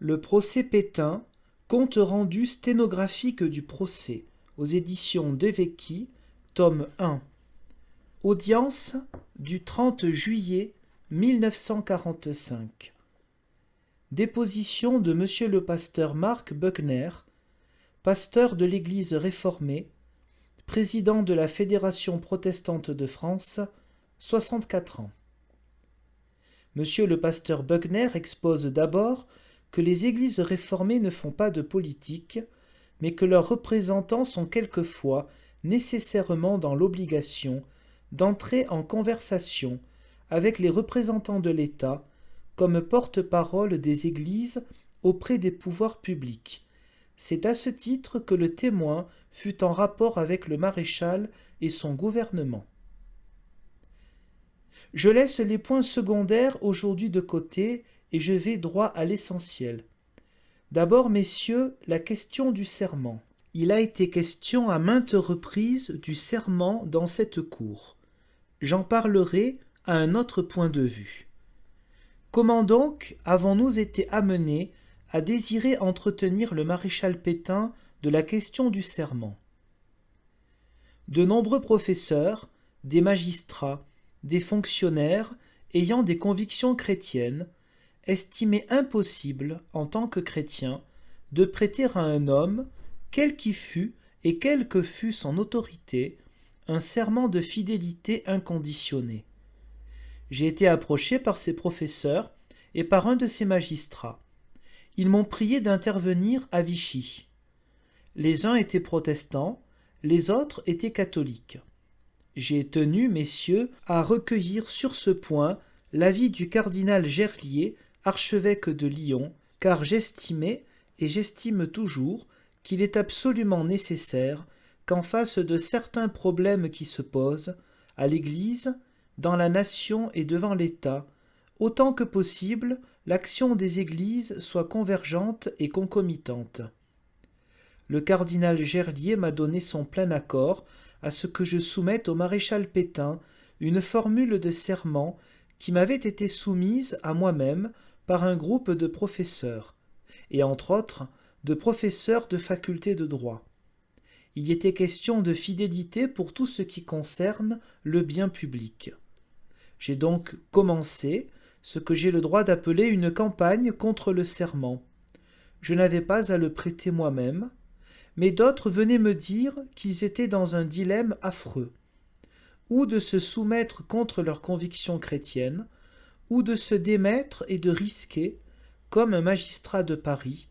Le procès Pétain, compte rendu sténographique du procès, aux éditions Devecchi, tome 1. Audience du 30 juillet 1945. Déposition de Monsieur le pasteur Marc Buckner, pasteur de l'Église réformée, président de la Fédération protestante de France, 64 ans. Monsieur le pasteur Buckner expose d'abord que les églises réformées ne font pas de politique, mais que leurs représentants sont quelquefois nécessairement dans l'obligation d'entrer en conversation avec les représentants de l'État comme porte-parole des églises auprès des pouvoirs publics. C'est à ce titre que le témoin fut en rapport avec le maréchal et son gouvernement. Je laisse les points secondaires aujourd'hui de côté et je vais droit à l'essentiel. D'abord, messieurs, la question du serment. Il a été question à maintes reprises du serment dans cette cour. J'en parlerai à un autre point de vue. Comment donc avons-nous été amenés à désirer entretenir le maréchal Pétain de la question du serment? De nombreux professeurs, des magistrats, des fonctionnaires ayant des convictions chrétiennes estimaient impossible, en tant que chrétiens, de prêter à un homme, quel qu'il fût et quelle que fût son autorité, un serment de fidélité inconditionnée. J'ai été approché par ces professeurs et par un de ces magistrats. Ils m'ont prié d'intervenir à Vichy. Les uns étaient protestants, les autres étaient catholiques. J'ai tenu, messieurs, à recueillir sur ce point l'avis du cardinal Gerlier, archevêque de Lyon, car j'estimais, et j'estime toujours, qu'il est absolument nécessaire qu'en face de certains problèmes qui se posent, à l'Église, dans la nation et devant l'État, autant que possible, l'action des Églises soit convergente et concomitante. Le cardinal Gerlier m'a donné son plein accord à ce que je soumette au maréchal Pétain une formule de serment qui m'avait été soumise à moi-même par un groupe de professeurs, et entre autres de professeurs de faculté de droit. Il était question de fidélité pour tout ce qui concerne le bien public. J'ai donc commencé ce que j'ai le droit d'appeler une campagne contre le serment. Je n'avais pas à le prêter moi-même, mais d'autres venaient me dire qu'ils étaient dans un dilemme affreux, ou de se soumettre contre leurs convictions chrétiennes, ou de se démettre et de risquer, comme un magistrat de Paris,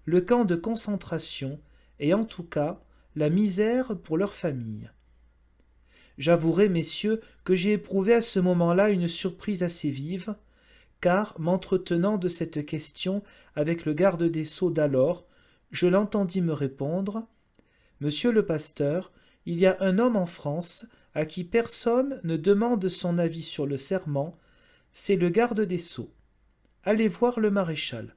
le camp de concentration et en tout cas la misère pour leur famille. J'avouerai, messieurs, que j'ai éprouvé à ce moment-là une surprise assez vive, car, m'entretenant de cette question avec le garde des Sceaux d'alors, je l'entendis me répondre « Monsieur le pasteur, il y a un homme en France à qui personne ne demande son avis sur le serment, c'est le garde des Sceaux. Allez voir le maréchal. »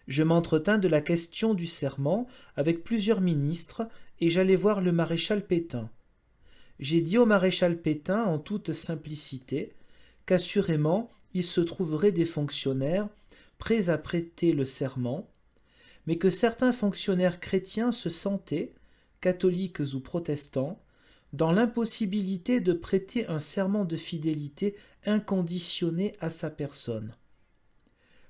Je m'entretins de la question du serment avec plusieurs ministres et j'allai voir le maréchal Pétain. J'ai dit au maréchal Pétain en toute simplicité qu'assurément il se trouverait des fonctionnaires prêts à prêter le serment, mais que certains fonctionnaires chrétiens se sentaient, catholiques ou protestants, dans l'impossibilité de prêter un serment de fidélité inconditionné à sa personne.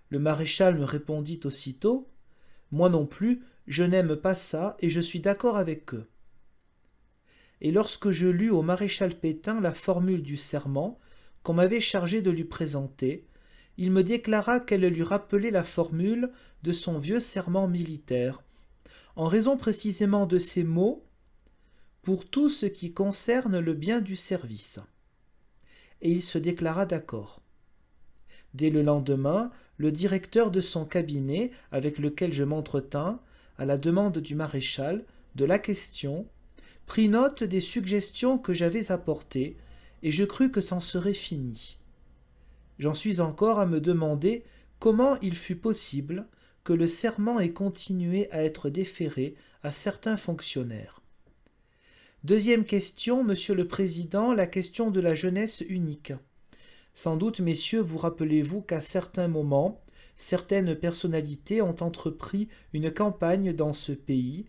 Le maréchal me répondit aussitôt « Moi non plus, je n'aime pas ça et je suis d'accord avec eux. » Et lorsque je lus au maréchal Pétain la formule du serment qu'on m'avait chargé de lui présenter, il me déclara qu'elle lui rappelait la formule de son vieux serment militaire, en raison précisément de ces mots « pour tout ce qui concerne le bien du service ». Et il se déclara d'accord. Dès le lendemain, le directeur de son cabinet, avec lequel je m'entretins, à la demande du maréchal, de la question, prit note des suggestions que j'avais apportées, et je crus que c'en serait fini. J'en suis encore à me demander comment il fut possible que le serment ait continué à être déféré à certains fonctionnaires. Deuxième question, Monsieur le Président, la question de la jeunesse unique. Sans doute, messieurs, vous rappelez-vous qu'à certains moments, certaines personnalités ont entrepris une campagne dans ce pays,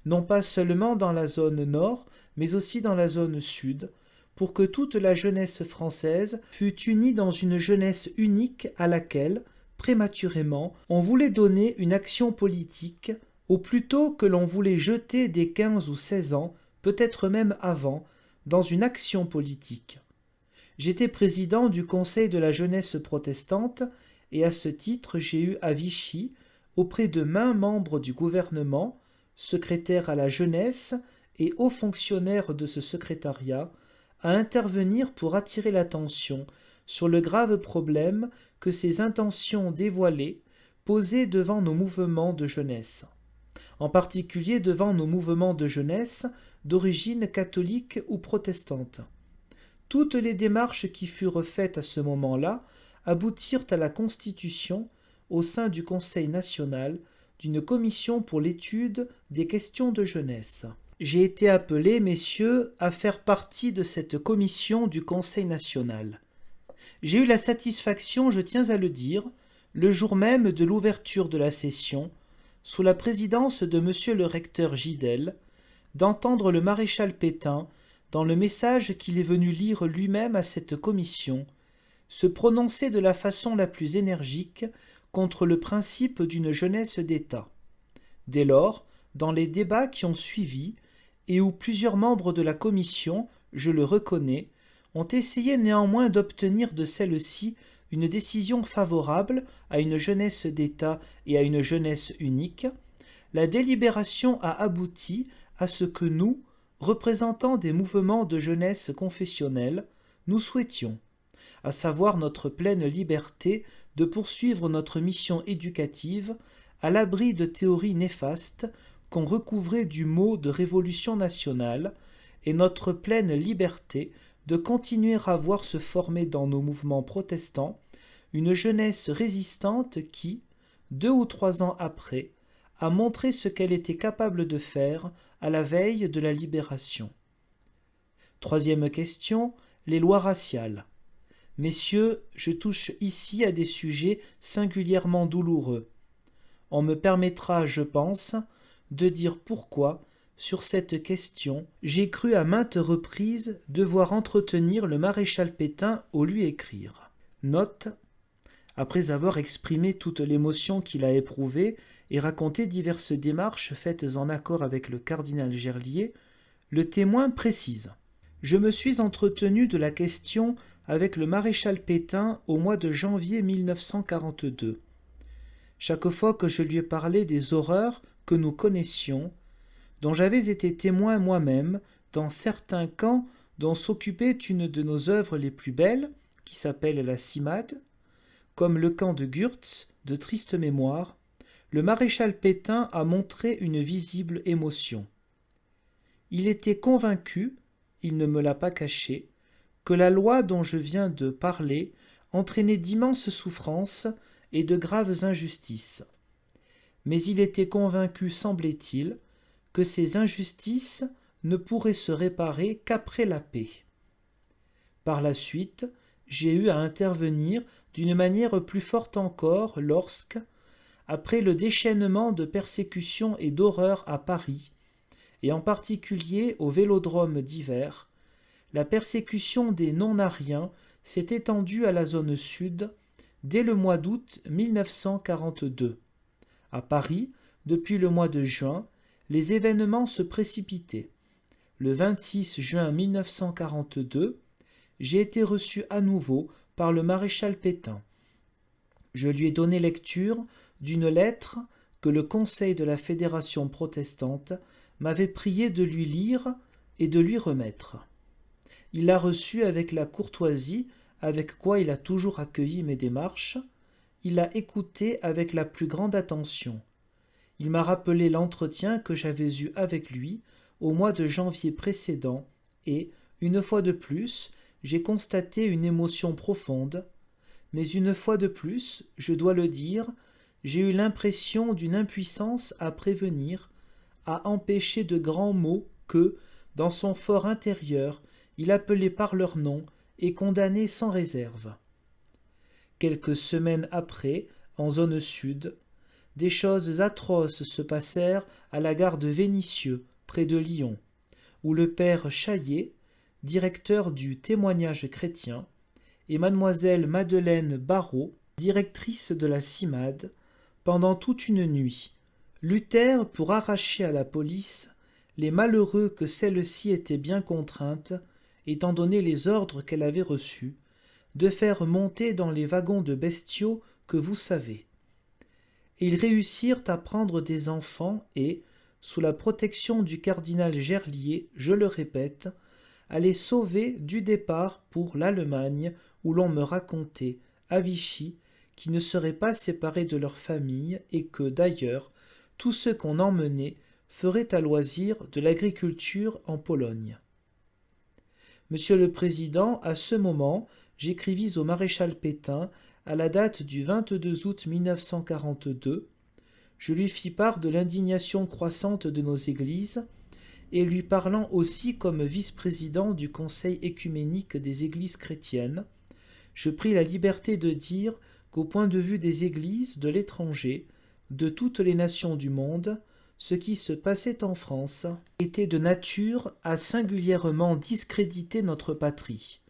non pas seulement dans la zone nord, mais aussi dans la zone sud, pour que toute la jeunesse française fût unie dans une jeunesse unique à laquelle, prématurément, on voulait donner une action politique, au plus tôt que l'on voulait jeter des 15 ou 16 ans, peut-être même avant, dans une action politique. J'étais président du Conseil de la jeunesse protestante, et à ce titre j'ai eu à Vichy, auprès de maints membres du gouvernement, secrétaire à la jeunesse et hauts fonctionnaires de ce secrétariat, à intervenir pour attirer l'attention sur le grave problème que ces intentions dévoilées posaient devant nos mouvements de jeunesse, en particulier devant nos mouvements de jeunesse d'origine catholique ou protestante. Toutes les démarches qui furent faites à ce moment-là aboutirent à la constitution, au sein du Conseil national, d'une commission pour l'étude des questions de jeunesse. J'ai été appelé, messieurs, à faire partie de cette commission du Conseil national. J'ai eu la satisfaction, je tiens à le dire, le jour même de l'ouverture de la session, sous la présidence de monsieur le recteur Gidel, d'entendre le maréchal Pétain, dans le message qu'il est venu lire lui-même à cette commission, se prononcer de la façon la plus énergique contre le principe d'une jeunesse d'État. Dès lors, dans les débats qui ont suivi, et où plusieurs membres de la commission, je le reconnais, ont essayé néanmoins d'obtenir de celle-ci une décision favorable à une jeunesse d'État et à une jeunesse unique, la délibération a abouti à ce que nous, représentants des mouvements de jeunesse confessionnelle, nous souhaitions, à savoir notre pleine liberté de poursuivre notre mission éducative à l'abri de théories néfastes qu'on recouvrait du mot de révolution nationale, et notre pleine liberté de continuer à voir se former dans nos mouvements protestants une jeunesse résistante qui, 2 ou 3 ans après, a montré ce qu'elle était capable de faire à la veille de la libération. Troisième question, les lois raciales. Messieurs, je touche ici à des sujets singulièrement douloureux. On me permettra, je pense, de dire pourquoi, sur cette question, j'ai cru à maintes reprises devoir entretenir le maréchal Pétain au lui écrire. Note, après avoir exprimé toute l'émotion qu'il a éprouvée et raconté diverses démarches faites en accord avec le cardinal Gerlier, le témoin précise. Je me suis entretenu de la question avec le maréchal Pétain au mois de janvier 1942. Chaque fois que je lui ai parlé des horreurs que nous connaissions, dont j'avais été témoin moi-même dans certains camps dont s'occupait une de nos œuvres les plus belles, qui s'appelle la Cimade, comme le camp de Gürtz, de triste mémoire, le maréchal Pétain a montré une visible émotion. Il était convaincu, il ne me l'a pas caché, que la loi dont je viens de parler entraînait d'immenses souffrances et de graves injustices. Mais il était convaincu, semblait-il, que ces injustices ne pourraient se réparer qu'après la paix. Par la suite, j'ai eu à intervenir d'une manière plus forte encore lorsque, après le déchaînement de persécutions et d'horreurs à Paris, et en particulier au Vélodrome d'hiver, la persécution des non-ariens s'est étendue à la zone sud dès le mois d'août 1942. À Paris, depuis le mois de juin, les événements se précipitaient. Le 26 juin 1942, j'ai été reçu à nouveau par le maréchal Pétain. Je lui ai donné lecture d'une lettre que le Conseil de la Fédération protestante m'avait prié de lui lire et de lui remettre. Il l'a reçue avec la courtoisie avec quoi il a toujours accueilli mes démarches. Il l'a écoutée avec la plus grande attention. Il m'a rappelé l'entretien que j'avais eu avec lui au mois de janvier précédent et, une fois de plus, j'ai constaté une émotion profonde, mais une fois de plus, je dois le dire, j'ai eu l'impression d'une impuissance à prévenir, à empêcher de grands maux que, dans son fort intérieur, il appelait par leur nom et condamnait sans réserve. Quelques semaines après, en zone sud, des choses atroces se passèrent à la gare de Vénissieux, près de Lyon, où le père Chaillet, directeur du Témoignage chrétien, et mademoiselle Madeleine Barrault, directrice de la CIMAD, pendant toute une nuit, luttèrent pour arracher à la police les malheureux que celle-ci était bien contrainte, étant donné les ordres qu'elle avait reçus, de faire monter dans les wagons de bestiaux que vous savez. Et ils réussirent à prendre des enfants et, sous la protection du cardinal Gerlier, je le répète, à les sauver du départ pour l'Allemagne, où l'on me racontait, à Vichy, qui ne seraient pas séparés de leur famille et que, d'ailleurs, tous ceux qu'on emmenait feraient à loisir de l'agriculture en Pologne. Monsieur le Président, à ce moment, j'écrivis au maréchal Pétain, à la date du 22 août 1942, je lui fis part de l'indignation croissante de nos églises, et lui parlant aussi comme vice-président du Conseil œcuménique des églises chrétiennes, je pris la liberté de dire qu'au point de vue des églises de l'étranger, de toutes les nations du monde, ce qui se passait en France était de nature à singulièrement discréditer notre patrie.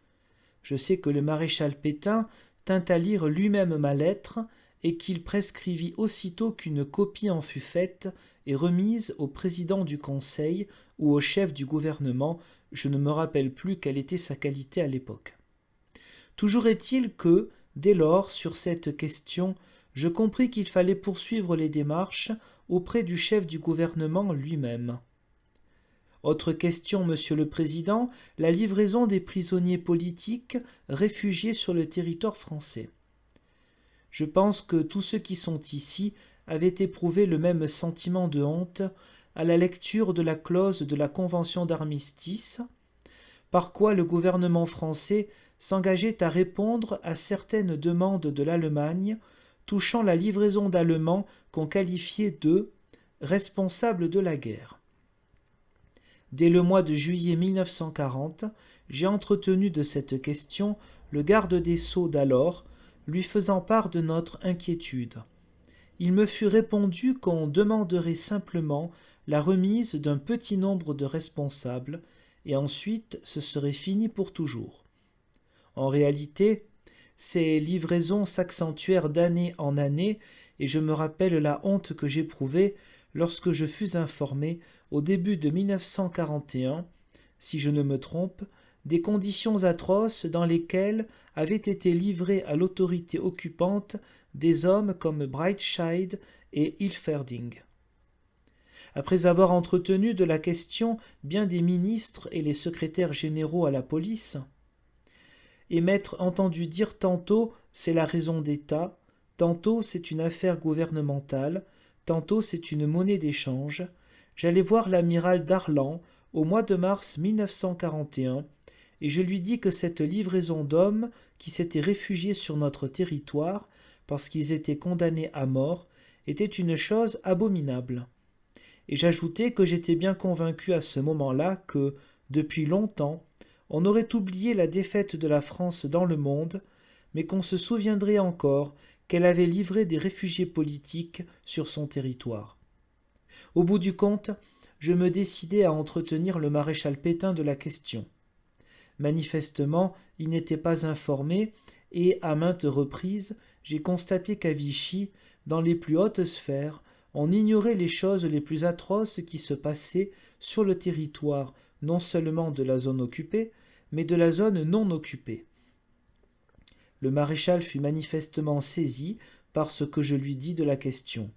Je sais que le maréchal Pétain tint à lire lui-même ma lettre et qu'il prescrivit aussitôt qu'une copie en fût faite et remise au président du Conseil ou au chef du gouvernement, je ne me rappelle plus quelle était sa qualité à l'époque. Toujours est-il que, dès lors, sur cette question, je compris qu'il fallait poursuivre les démarches auprès du chef du gouvernement lui-même. Autre question, Monsieur le Président, la livraison des prisonniers politiques réfugiés sur le territoire français. Je pense que tous ceux qui sont ici avaient éprouvé le même sentiment de honte à la lecture de la clause de la Convention d'armistice, par quoi le gouvernement français s'engageait à répondre à certaines demandes de l'Allemagne touchant la livraison d'Allemands qu'on qualifiait de « responsables de la guerre ». Dès le mois de juillet 1940, j'ai entretenu de cette question le garde des Sceaux d'alors, lui faisant part de notre inquiétude. Il me fut répondu qu'on demanderait simplement la remise d'un petit nombre de responsables, et ensuite ce serait fini pour toujours. En réalité, ces livraisons s'accentuèrent d'année en année, et je me rappelle la honte que j'éprouvai lorsque je fus informé, au début de 1941, si je ne me trompe, des conditions atroces dans lesquelles avaient été livrés à l'autorité occupante des hommes comme Breitscheid et Hilferding. Après avoir entretenu de la question bien des ministres et les secrétaires généraux à la police, et m'être entendu dire tantôt c'est la raison d'État, tantôt c'est une affaire gouvernementale, tantôt c'est une monnaie d'échange, j'allai voir l'amiral Darlan au mois de mars 1941, et je lui dis que cette livraison d'hommes qui s'étaient réfugiés sur notre territoire parce qu'ils étaient condamnés à mort était une chose abominable. Et j'ajoutai que j'étais bien convaincu à ce moment-là que, depuis longtemps, on aurait oublié la défaite de la France dans le monde, mais qu'on se souviendrait encore qu'elle avait livré des réfugiés politiques sur son territoire. Au bout du compte, je me décidai à entretenir le maréchal Pétain de la question. Manifestement, il n'était pas informé, et à maintes reprises, j'ai constaté qu'à Vichy, dans les plus hautes sphères, on ignorait les choses les plus atroces qui se passaient sur le territoire non seulement de la zone occupée, mais de la zone non occupée. Le maréchal fut manifestement saisi par ce que je lui dis de la question.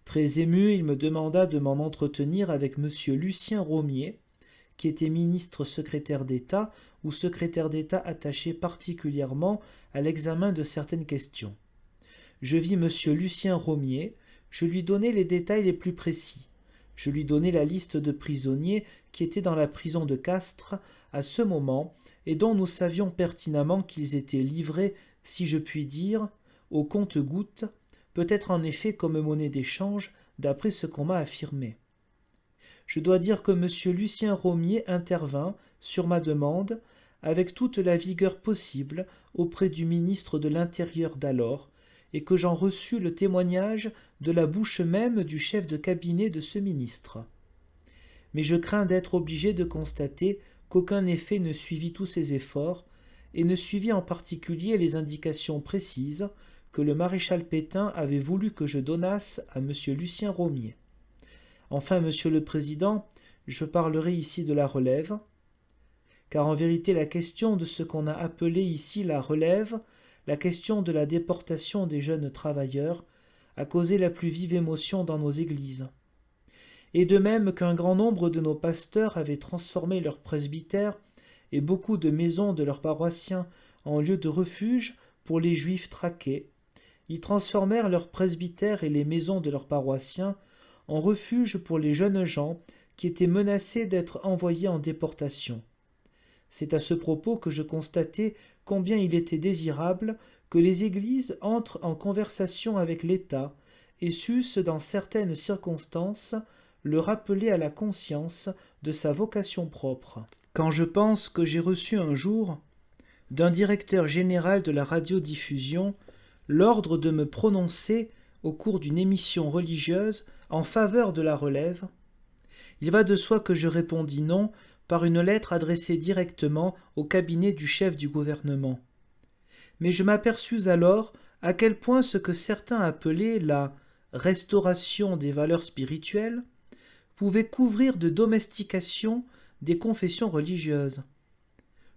Très ému, il me demanda de m'en entretenir avec M. Lucien Raumier, qui était ministre secrétaire d'État ou secrétaire d'État attaché particulièrement à l'examen de certaines questions. Je vis M. Lucien Raumier, je lui donnai les détails les plus précis. Je lui donnai la liste de prisonniers qui étaient dans la prison de Castres à ce moment et dont nous savions pertinemment qu'ils étaient livrés, si je puis dire, au compte-gouttes, peut-être en effet comme monnaie d'échange, d'après ce qu'on m'a affirmé. Je dois dire que M. Lucien Raumier intervint, sur ma demande, avec toute la vigueur possible auprès du ministre de l'Intérieur d'alors, et que j'en reçus le témoignage de la bouche même du chef de cabinet de ce ministre. Mais je crains d'être obligé de constater qu'aucun effet ne suivit tous ces efforts, et ne suivit en particulier les indications précises que le maréchal Pétain avait voulu que je donnasse à M. Lucien Romier. Enfin, Monsieur le Président, je parlerai ici de la relève, car en vérité la question de ce qu'on a appelé ici la relève, la question de la déportation des jeunes travailleurs, a causé la plus vive émotion dans nos églises. Et de même qu'un grand nombre de nos pasteurs avaient transformé leur presbytère et beaucoup de maisons de leurs paroissiens en lieux de refuge pour les juifs traqués, ils transformèrent leurs presbytères et les maisons de leurs paroissiens en refuge pour les jeunes gens qui étaient menacés d'être envoyés en déportation. C'est à ce propos que je constatai combien il était désirable que les églises entrent en conversation avec l'État et sussent dans certaines circonstances le rappeler à la conscience de sa vocation propre. Quand je pense que j'ai reçu un jour d'un directeur général de la radiodiffusion l'ordre de me prononcer au cours d'une émission religieuse en faveur de la relève, il va de soi que je répondis non par une lettre adressée directement au cabinet du chef du gouvernement. Mais je m'aperçus alors à quel point ce que certains appelaient la restauration des valeurs spirituelles pouvait couvrir de domestication des confessions religieuses.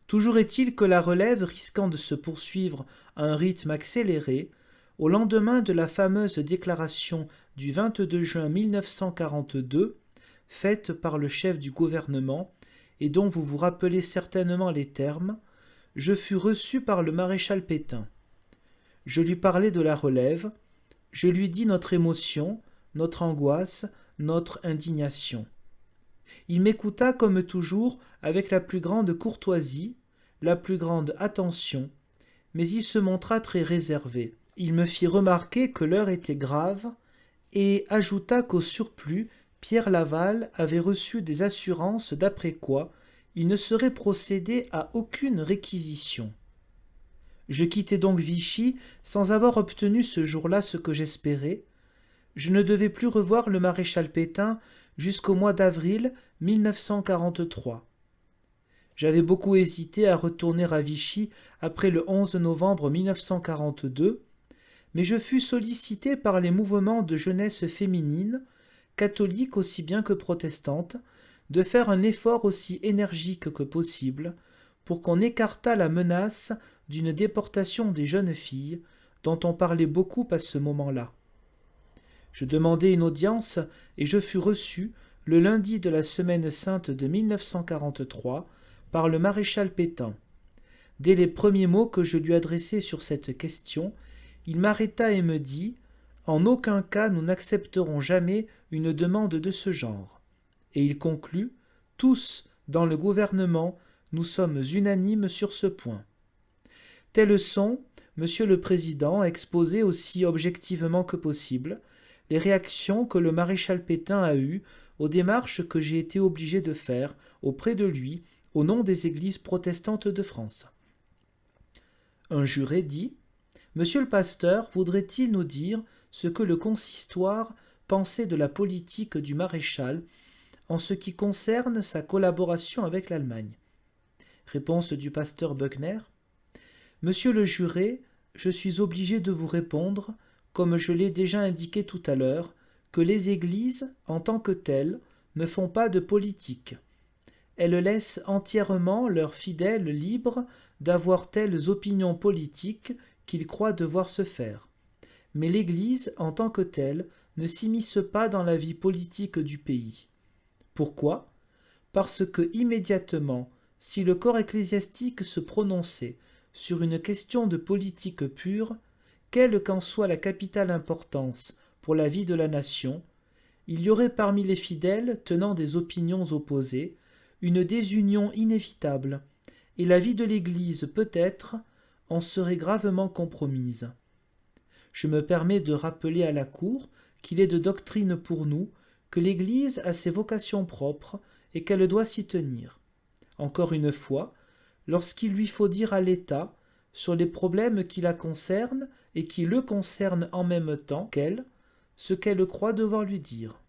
Toujours est-il que la relève, risquant de se poursuivre à un rythme accéléré, au lendemain de la fameuse déclaration du 22 juin 1942, faite par le chef du gouvernement, et dont vous vous rappelez certainement les termes, je fus reçu par le maréchal Pétain. Je lui parlai de la relève, je lui dis notre émotion, notre angoisse, notre indignation. Il m'écouta comme toujours avec la plus grande courtoisie, la plus grande attention, mais il se montra très réservé. Il me fit remarquer que l'heure était grave et ajouta qu'au surplus, Pierre Laval avait reçu des assurances d'après quoi il ne serait procédé à aucune réquisition. Je quittai donc Vichy sans avoir obtenu ce jour-là ce que j'espérais. Je ne devais plus revoir le maréchal Pétain jusqu'au mois d'avril 1943. J'avais beaucoup hésité à retourner à Vichy après le 11 novembre 1942, mais je fus sollicité par les mouvements de jeunesse féminine, catholique aussi bien que protestante, de faire un effort aussi énergique que possible pour qu'on écartât la menace d'une déportation des jeunes filles, dont on parlait beaucoup à ce moment-là. Je demandai une audience et je fus reçu le lundi de la Semaine sainte de 1943 par le maréchal Pétain. Dès les premiers mots que je lui adressai sur cette question, il m'arrêta et me dit « En aucun cas nous n'accepterons jamais une demande de ce genre. » Et il conclut « Tous, dans le gouvernement, nous sommes unanimes sur ce point. » Telles sont, Monsieur le Président, exposées aussi objectivement que possible, les réactions que le maréchal Pétain a eues aux démarches que j'ai été obligé de faire auprès de lui au nom des églises protestantes de France. Un juré dit « Monsieur le pasteur voudrait-il nous dire ce que le consistoire pensait de la politique du maréchal en ce qui concerne sa collaboration avec l'Allemagne ?» Réponse du pasteur Buckner. « Monsieur le juré, je suis obligé de vous répondre, comme je l'ai déjà indiqué tout à l'heure, que les églises, en tant que telles, ne font pas de politique. Elles laissent entièrement leurs fidèles libres d'avoir telles opinions politiques qu'ils croient devoir se faire. Mais l'Église, en tant que telle, ne s'immisce pas dans la vie politique du pays. Pourquoi ? Parce que, immédiatement, si le corps ecclésiastique se prononçait sur une question de politique pure, quelle qu'en soit la capitale importance pour la vie de la nation, il y aurait parmi les fidèles tenant des opinions opposées une désunion inévitable, et la vie de l'Église, peut-être, en serait gravement compromise. Je me permets de rappeler à la Cour qu'il est de doctrine pour nous que l'Église a ses vocations propres et qu'elle doit s'y tenir. Encore une fois, lorsqu'il lui faut dire à l'État sur les problèmes qui la concernent et qui le concernent en même temps qu'elle, ce qu'elle croit devoir lui dire.